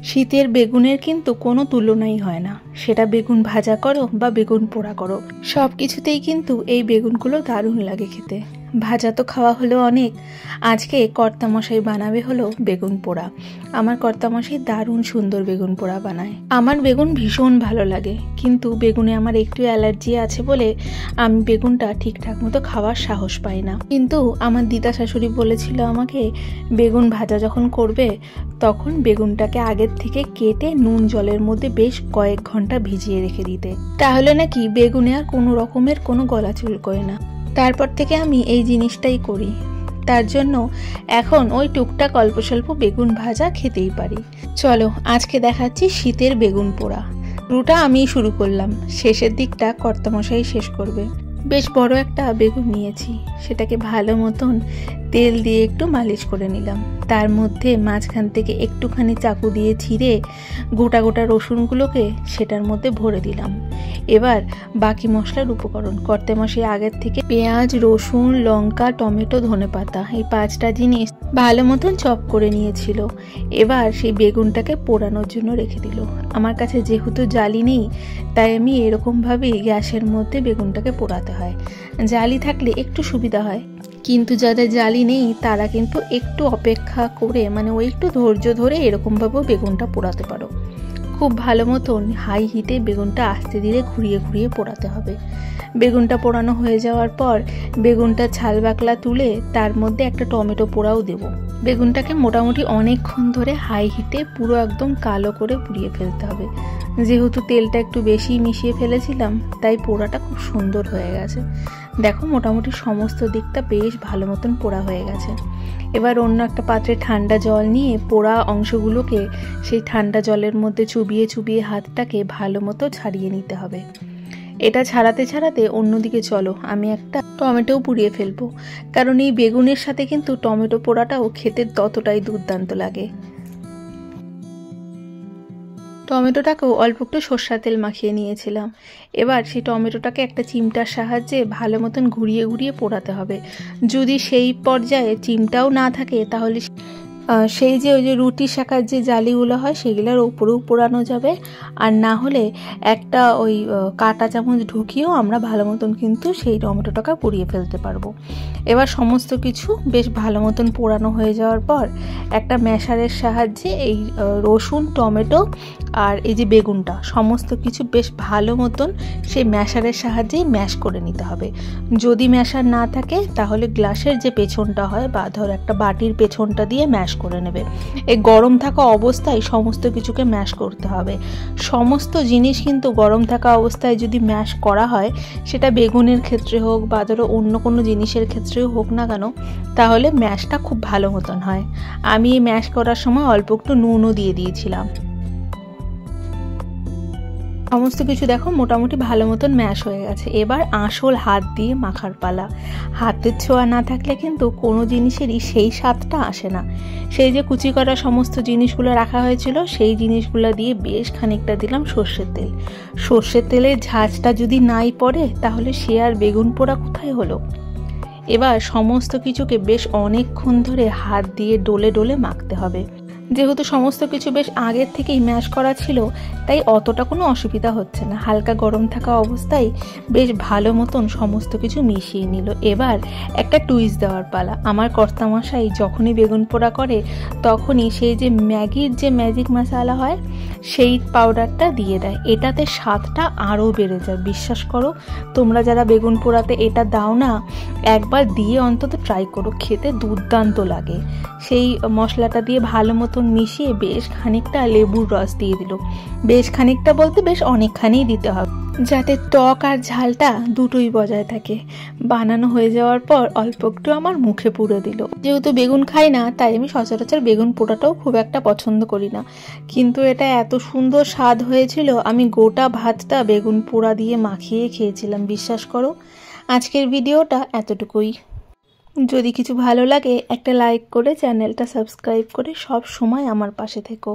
শীতের বেগুনের কিন্তু কোনো তুলনাই হয় না। সেটা বেগুন ভাজা করো বা বেগুন পোড়া করো, সব কিছুতেই কিন্তু এই বেগুনগুলো দারুণ লাগে খেতে। ভাজা তো খাওয়া হলো অনেক, আজকে কর্তামশাই বানাবে হলো বেগুন পোড়া। আমার কর্তামশাই দারুণ সুন্দর বেগুন পোড়া বানায়। আমার বেগুন ভীষণ ভালো লাগে, কিন্তু বেগুনে আমার একটু অ্যালার্জি আছে বলে আমি বেগুনটা ঠিকঠাক মতো খাওয়ার সাহস পাই না। কিন্তু আমার দিদা শাশুড়ি বলেছিল আমাকে, বেগুন ভাজা যখন করবে তখন বেগুনটাকে আগের থেকে কেটে নুন জলের মধ্যে বেশ কয়েক ঘন্টা ভিজিয়ে রেখে দিতে, তাহলে নাকি বেগুনে আর কোনো রকমের কোনো গলা চুলকোয় না। তারপর থেকে আমি এই জিনিসটাই করি, তার জন্য এখন ওই টুকটাক অল্প স্বল্প বেগুন ভাজা খেতেই পারি। চলো আজকে দেখাচ্ছি শীতের বেগুন পোড়া। পুরোটা আমি শুরু করলাম, শেষের দিকটা কর্তামশাই শেষ করবে। বেশ বড় একটা বেগুন নিয়েছি, সেটাকে ভালো মতন তেল দিয়ে একটু মালিশ করে নিলাম। তার মধ্যে মাঝখান থেকে একটুখানি চাকু দিয়ে ছিঁড়ে গোটা গোটা রসুনগুলোকে সেটার মধ্যে ভরে দিলাম। এবার বাকি মশলার উপকরণ কর্তামশাই আগের থেকে পেঁয়াজ, রসুন, লঙ্কা, টমেটো, ধনেপাতা এই 5টা জিনিস ভালো মতন চপ করে নিয়েছিল। এবার সেই বেগুনটাকে পোড়ানোর জন্য রেখে দিল। আমার কাছে যেহেতু জালি নেই, তাই আমি এরকমভাবেই গ্যাসের মধ্যে বেগুনটাকে পোড়াতে হয়। জালি থাকলে একটু সুবিধা হয়, কিন্তু যাদের জালি নেই তারা কিন্তু একটু অপেক্ষা করে, মানে ওই একটু ধৈর্য ধরে এরকমভাবেও বেগুনটা পোড়াতে পারো। খুব ভালো মতন হাই হিটে বেগুনটা আস্তে ধীরে ঘুরিয়ে ঘুরিয়ে পোড়াতে হবে। বেগুনটা পোড়ানো হয়ে যাওয়ার পর বেগুনটা ছাল বাকলা তুলে তার মধ্যে একটা টমেটো পোড়াও দেব। বেগুনটাকে মোটামুটি অনেকক্ষণ ধরে হাই হিটে পুরো একদম কালো করে পুড়িয়ে ফেলতে হবে। যেহেতু তেলটা একটু বেশি মিশিয়ে ফেলেছিলাম, তাই পোড়াটা খুব সুন্দর হয়ে গেছে। দেখো মোটামুটি সমস্ত দিকটা বেশ ভালো মতন পোড়া হয়ে গেছে। এবার অন্য একটা পাত্রে ঠান্ডা জল নিয়ে পোড়া অংশগুলোকে সেই ঠান্ডা জলের মধ্যে চুবিয়ে চুবিয়ে হাতটাকে ভালো মতো ছাড়িয়ে নিতে হবে। এটা ছাড়াতে ছাড়াতে অন্যদিকে চলো আমি একটা টমেটোও পুড়িয়ে ফেলবো, কারণ এই বেগুনের সাথে কিন্তু টমেটো পোড়াটাও খেতে ততটাই দুর্দান্ত লাগে। টমেটোটাকেও অল্প একটু সর্ষের তেল মাখিয়ে নিয়েছিলাম। এবার সেই টমেটোটাকে একটা চিমটার সাহায্যে ভালো মতন ঘুরিয়ে ঘুরিয়ে পোড়াতে হবে। যদি সেই পর্যায়ে চিমটাও না থাকে তাহলে সেই যে ওই যে রুটি শাকার যে জালিগুলো হয় সেগুলোর উপরেও পোড়ানো যাবে, আর না হলে একটা ওই কাঁটা চামচ ঢুকিয়েও আমরা ভালো মতন কিন্তু সেই টমেটোটাকে পুড়িয়ে ফেলতে পারবো। এবার সমস্ত কিছু বেশ ভালো মতন পোড়ানো হয়ে যাওয়ার পর একটা ম্যাশারের সাহায্যে এই রসুন, টমেটো আর এই যে বেগুনটা সমস্ত কিছু বেশ ভালো মতন সেই ম্যাশারের সাহায্যেই ম্যাশ করে নিতে হবে। যদি ম্যাশার না থাকে তাহলে গ্লাসের যে পেছনটা হয় বা ধর একটা বাটির পেছনটা দিয়ে ম্যাশ করে নেবে। এই গরম থাকা অবস্থায় সমস্ত কিছুকে ম্যাশ করতে হবে। সমস্ত জিনিস কিন্তু গরম থাকা অবস্থায় যদি ম্যাশ করা হয়, সেটা বেগুনের ক্ষেত্রে হোক বা ধরো অন্য কোনো জিনিসের ক্ষেত্রেও হোক না কেন, তাহলে ম্যাশটা খুব ভালো মতন হয়। আমি এই ম্যাশ করার সময় অল্প একটু নুনও দিয়ে দিয়েছিলাম। সমস্ত কিছু দেখো মোটামুটি ভালো মতন ম্যাশ হয়ে গেছে। এবার আসল হাত দিয়ে মাখার পালা। হাতের ছোঁয়া না থাকলে কিন্তু কোনো জিনিসেরই সেই স্বাদটা আসে না। সেই যে কুচি করা সমস্ত জিনিসগুলো রাখা হয়েছিল, সেই জিনিসগুলো দিয়ে বেশ খানিকটা দিলাম সর্ষের তেল। সর্ষের তেলের ঝাঁঝটা যদি নাই পড়ে তাহলে সে আর বেগুন পোড়া কোথায় হলো। এবার সমস্ত কিছুকে বেশ অনেকক্ষণ ধরে হাত দিয়ে ডলে ডলে মাখতে হবে। যেহেতু সমস্ত কিছু বেশ আগের থেকেই ম্যাশ করা ছিল, তাই অতটা কোনো অসুবিধা হচ্ছে না। হালকা গরম থাকা অবস্থায় বেশ ভালো মতন সমস্ত কিছু মিশিয়ে নিল। এবার একটা টুইস্ট দেওয়ার পালা। আমার কর্তামশাই যখনই বেগুন পোড়া করে তখনই সেই যে ম্যাগির যে ম্যাজিক মশলা হয় সেই পাউডারটা দিয়ে দেয়। এটাতে স্বাদটা আরও বেড়ে যায়। বিশ্বাস করো, তোমরা যারা বেগুন পোড়াতে এটা দাও না, একবার দিয়ে অন্তত ট্রাই করো, খেতে দুর্দান্ত লাগে। সেই মশলাটা দিয়ে ভালো মতন মিশিয়ে বেশ খানিকটা লেবুর রস দিয়ে দিল। বেশ খানিকটা বলতে বেশ অনেকখানি দিতে হবে, যাতে টক আর ঝালটা দুটোই বজায় থাকে। বানানো হয়ে যাওয়ার পর অল্প একটু আমার মুখে পুড়ে দিল। যেহেতু বেগুন খাই না, তাই আমি সচরাচর বেগুন পোড়াটাও খুব একটা পছন্দ করি না, কিন্তু এটা এত সুন্দর স্বাদ হয়েছিল, আমি গোটা ভাতটা বেগুন পোড়া দিয়ে মাখিয়ে খেয়েছিলাম। বিশ্বাস করো। আজকের ভিডিওটা এতটুকুই। যদি কিছু ভালো লাগে একটা লাইক করে চ্যানেলটা সাবস্ক্রাইব করে সব সময় আমার পাশে থেকো।